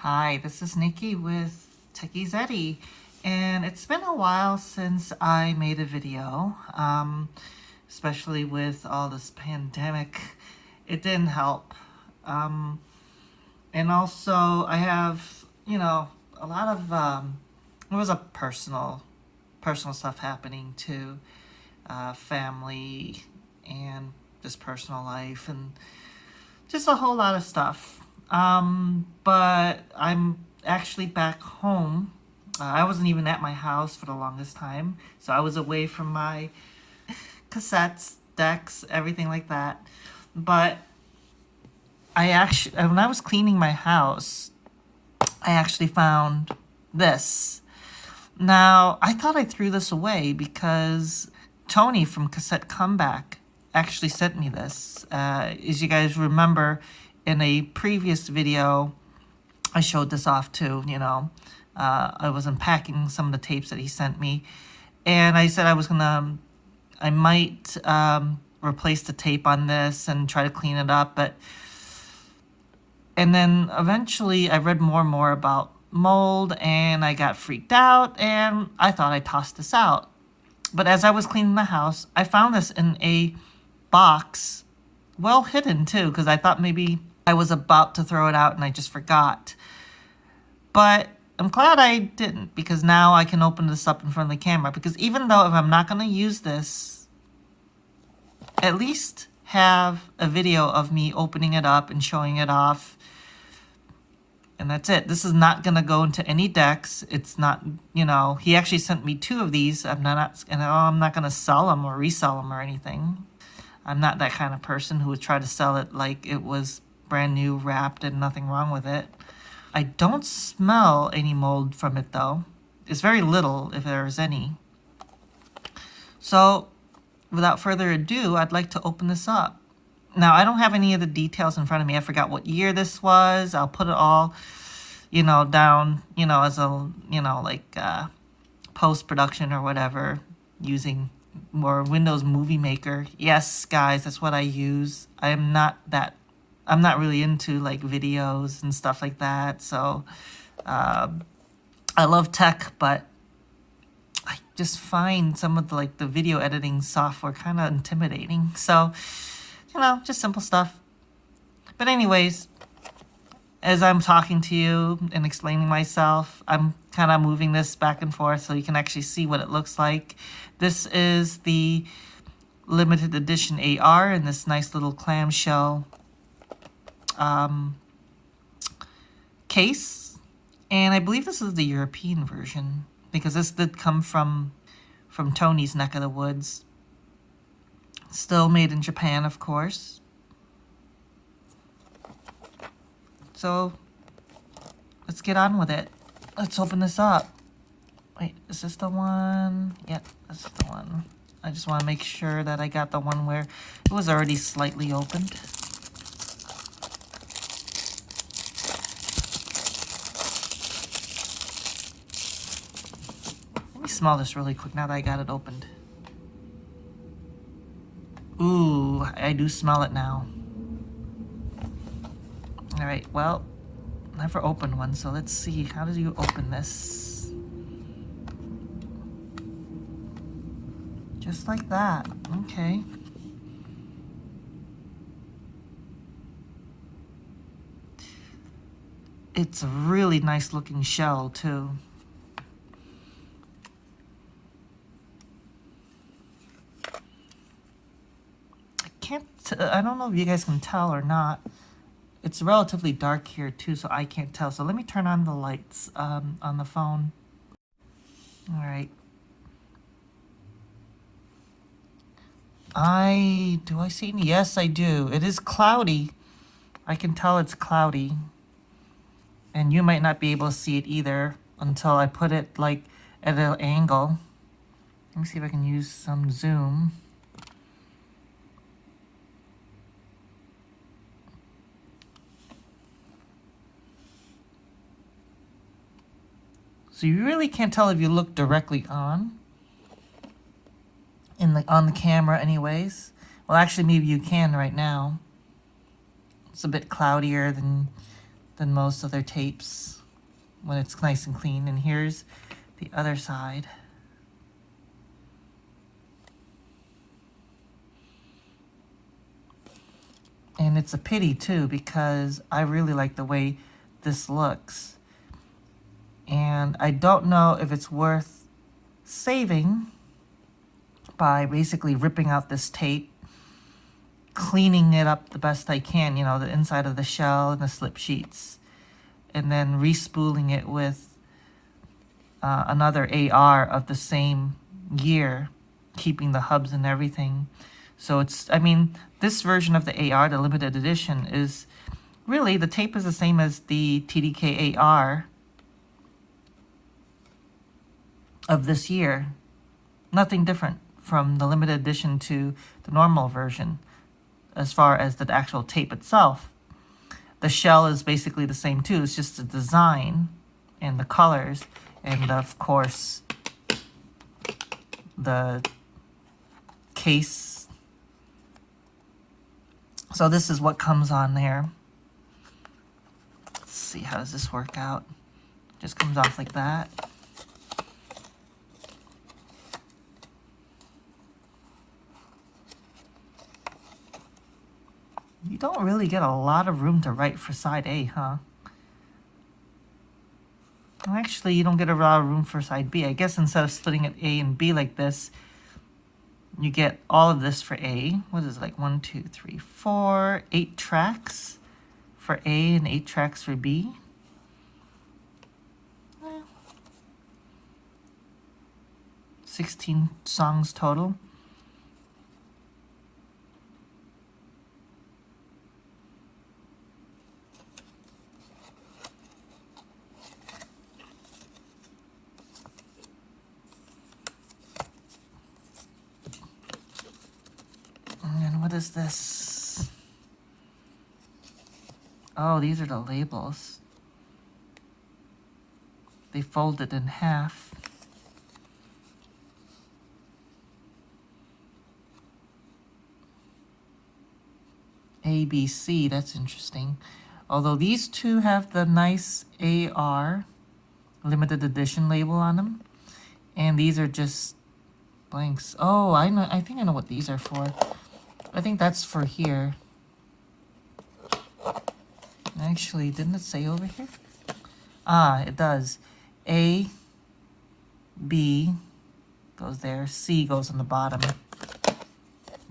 Hi, this is Nikki with Techie Zeddy, and it's been a while since I made a video, especially with all this pandemic. It didn't help. And also, I have, a lot of, it was a personal stuff happening too, family and just personal life and just a whole lot of stuff. But I'm actually back home. I wasn't even at my house for the longest time, so I was away from my cassettes, decks, everything like that. But when I was cleaning my house, I actually found this. Now, I thought I threw this away because Tony from Cassette Comeback actually sent me this. As you guys remember, in a previous video, I showed this off too, I was unpacking some of the tapes that he sent me. And I said I might replace the tape on this and try to clean it up. And then eventually I read more and more about mold and I got freaked out and I thought I tossed this out. But as I was cleaning the house, I found this in a box, well hidden too, because I thought maybe I was about to throw it out and I just forgot. But I'm glad I didn't, because now I can open this up in front of the camera. Because even though if I'm not going to use this, at least have a video of me opening it up and showing it off. And that's it. This is not going to go into any decks. It's not, he actually sent me 2 of these. I'm not going to sell them or resell them or anything. I'm not that kind of person who would try to sell it like it was brand new, wrapped, and nothing wrong with it. I don't smell any mold from it though. It's very little, if there is any. So, without further ado, I'd like to open this up. Now, I don't have any of the details in front of me. I forgot what year this was. I'll put it all, down, as a, post-production or whatever, using more Windows Movie Maker. Yes, guys, that's what I use. I'm not really into, videos and stuff like that. So, I love tech, but I just find some of the video editing software kind of intimidating. So, just simple stuff. But anyways, as I'm talking to you and explaining myself, I'm kind of moving this back and forth so you can actually see what it looks like. This is the limited edition AR in this nice little clamshell case. And I believe this is the European version, because this did come from Tony's neck of the woods. Still made in Japan, of course. So, let's get on with it. Let's open this up. Wait, is this the one? Yep, this is the one. I just want to make sure that I got the one where it was already slightly opened. Let me smell this really quick now that I got it opened. Ooh, I do smell it now. Alright, well, never opened one, so let's see. How do you open this? Just like that. Okay. It's a really nice looking shell, too. I don't know if you guys can tell or not. It's relatively dark here too, so I can't tell. So let me turn on the lights on the phone. All right. Do I see any? Yes, I do. It is cloudy. I can tell it's cloudy. And you might not be able to see it either until I put it at an angle. Let me see if I can use some zoom. So you really can't tell if you look directly on the camera anyways. Well, actually, maybe you can right now. It's a bit cloudier than than most of their tapes when it's nice and clean. And here's the other side. And it's a pity too, because I really like the way this looks. And I don't know if it's worth saving by basically ripping out this tape, cleaning it up the best I can, you know, the inside of the shell and the slip sheets, and then respooling it with another AR of the same year, keeping the hubs and everything. So it's, I mean, this version of the AR, the limited edition, is really, the tape is the same as the TDK AR of this year. Nothing different from the limited edition to the normal version as far as the actual tape itself. The shell is basically the same too. It's just the design and the colors, and of course the case. So this is what comes on there. Let's see, how does this work out? Just comes off like that. You don't really get a lot of room to write for side A, huh? Well, actually, you don't get a lot of room for side B. I guess instead of splitting it A and B like this, you get all of this for A. What is it, like 1, 2, 3, 4, 8 tracks for A and 8 tracks for B? 16 songs total. And what is this? Oh, these are the labels. They fold it in half. A, B, C, that's interesting. Although these two have the nice AR limited edition label on them. And these are just blanks. Oh, I know. I think I know what these are for. I think that's for here. Actually, didn't it say over here? Ah, it does. A, B goes there. C goes on the bottom.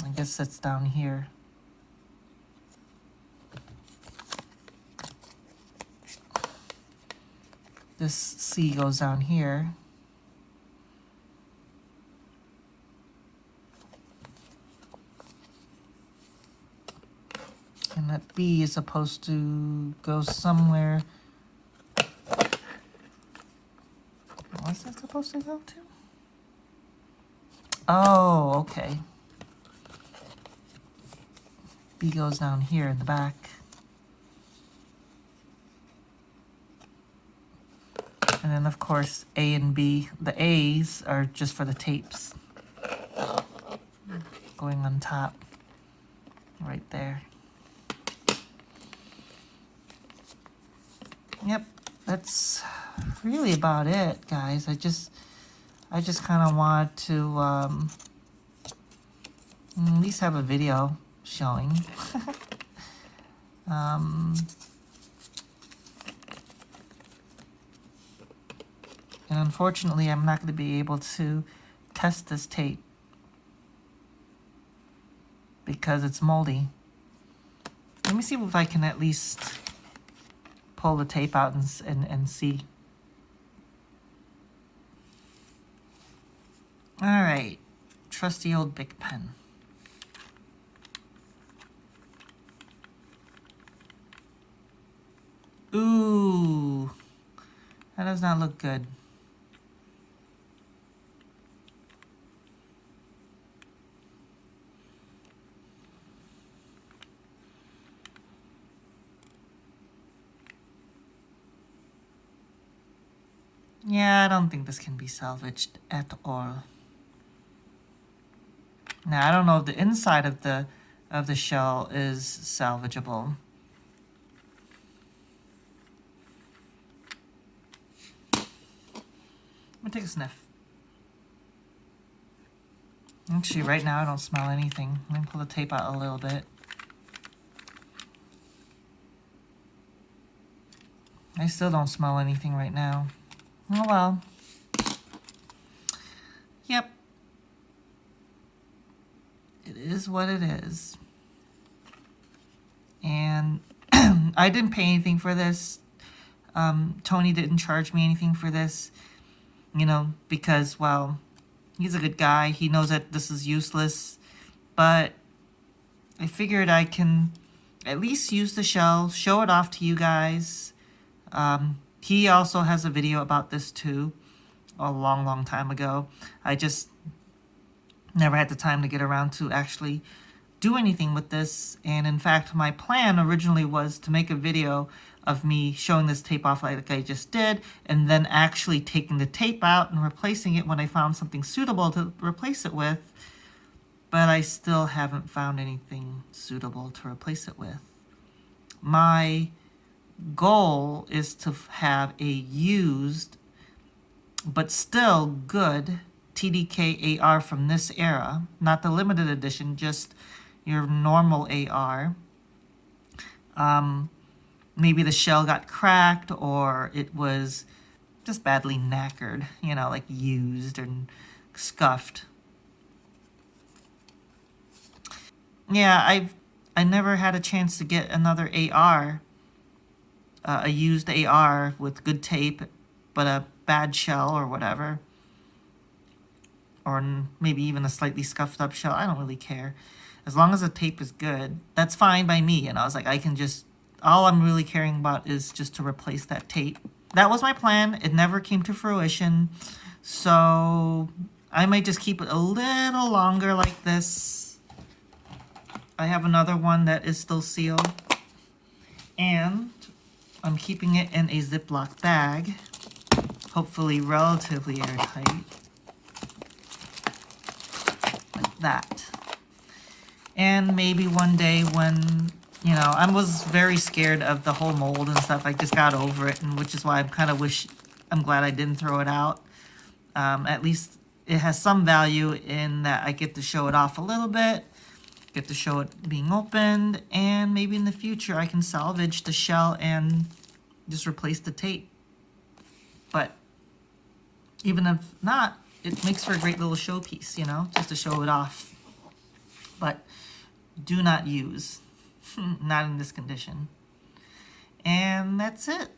I guess that's down here. This C goes down here. And that B is supposed to go somewhere. What's that supposed to go to? Oh, okay. B goes down here in the back. And then, of course, A and B, the A's are just for the tapes. Going on top, right there. Yep, that's really about it, guys. I just kind of want to at least have a video showing. And unfortunately, I'm not going to be able to test this tape because it's moldy. Let me see if I can at least pull the tape out and see. All right, trusty old Bic pen. Ooh, that does not look good. Yeah, I don't think this can be salvaged at all. Now, I don't know if the inside of the shell is salvageable. me take a sniff. Actually, right now I don't smell anything. Let me pull the tape out a little bit. I still don't smell anything right now. Oh well. Yep. It is what it is. And I didn't pay anything for this. Tony didn't charge me anything for this. You know, because, well, he's a good guy. He knows that this is useless. But I figured I can at least use the shell, show it off to you guys. He also has a video about this too, a long, long time ago. I just never had the time to get around to actually do anything with this. And in fact, my plan originally was to make a video of me showing this tape off like I just did, and then actually taking the tape out and replacing it when I found something suitable to replace it with. But I still haven't found anything suitable to replace it with. My goal is to have a used but still good TDK AR from this era, not the limited edition, just your normal AR. Maybe the shell got cracked, or it was just badly knackered, you know, like used and scuffed. Yeah, I never had a chance to get another AR, a used AR with good tape, but a bad shell or whatever. Or maybe even a slightly scuffed up shell. I don't really care. As long as the tape is good, that's fine by me. And I was like, I can just, all I'm really caring about is just to replace that tape. That was my plan. It never came to fruition. So I might just keep it a little longer like this. I have another one that is still sealed. And I'm keeping it in a Ziploc bag. Hopefully relatively airtight. Like that. And maybe one day when, you know, I was very scared of the whole mold and stuff. I just got over it, and which is why I'm glad I didn't throw it out. At least it has some value in that I get to show it off a little bit, get to show it being opened, and maybe in the future I can salvage the shell and just replace the tape. But even if not, it makes for a great little showpiece, you know, just to show it off. But do not use, not in this condition. And that's it.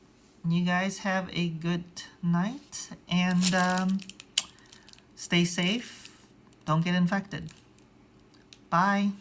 You guys have a good night, and stay safe. Don't get infected. Bye.